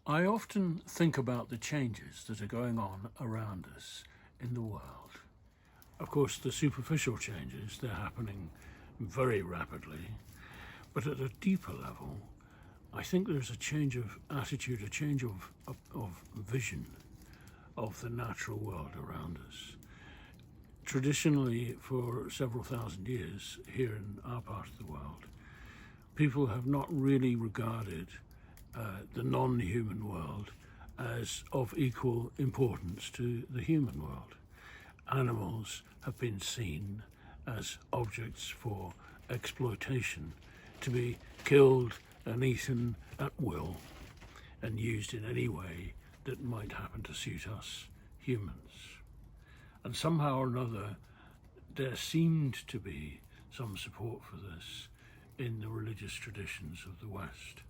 I often think about the changes that are going on around us in the world. Of course, the superficial changes, they're happening very rapidly, but at a deeper level, I think there's a change of attitude, a change of vision of the natural world around us. Traditionally, for several thousand years here in our part of the world, people have not really regarded the non-human world as of equal importance to the human world. Animals have been seen as objects for exploitation, to be killed and eaten at will and used in any way that might happen to suit us humans. And somehow or another, there seemed to be some support for this in the religious traditions of the West.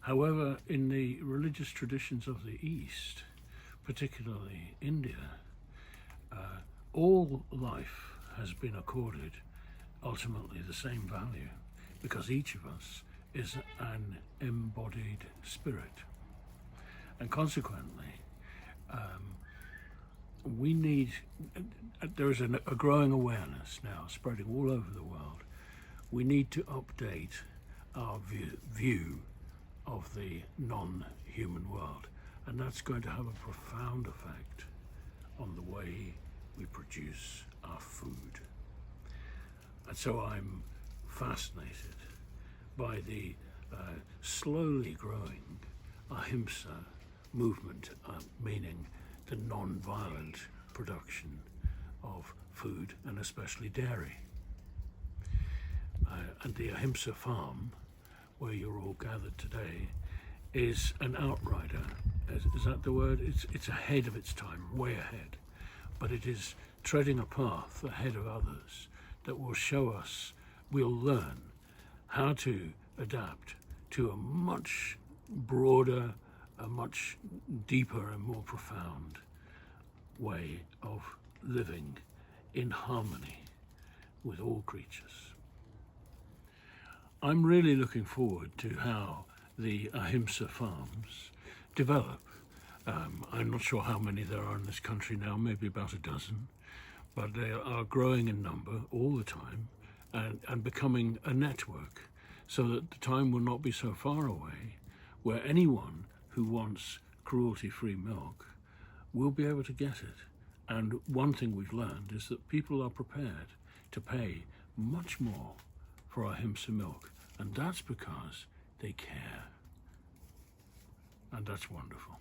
However, in the religious traditions of the East, particularly India, all life has been accorded ultimately the same value, because each of us is an embodied spirit. And consequently, there is a growing awareness now spreading all over the world. We need to update our view of the non-human world, and that's going to have a profound effect on the way we produce our food. And so I'm fascinated by the slowly growing ahimsa movement, meaning the non-violent production of food, and especially dairy. And the ahimsa farm, where you're all gathered today, is an outrider. Is that the word? It's ahead of its time, way ahead. But it is treading a path ahead of others that will show us, we'll learn how to adapt to a much broader, a much deeper and more profound way of living in harmony with all creatures. I'm really looking forward to how the ahimsa farms develop. I'm not sure how many there are in this country now, maybe about a dozen, but they are growing in number all the time and becoming a network, so that the time will not be so far away where anyone who wants cruelty-free milk will be able to get it. And one thing we've learned is that people are prepared to pay much more for ahimsa milk, and that's because they care. And that's wonderful.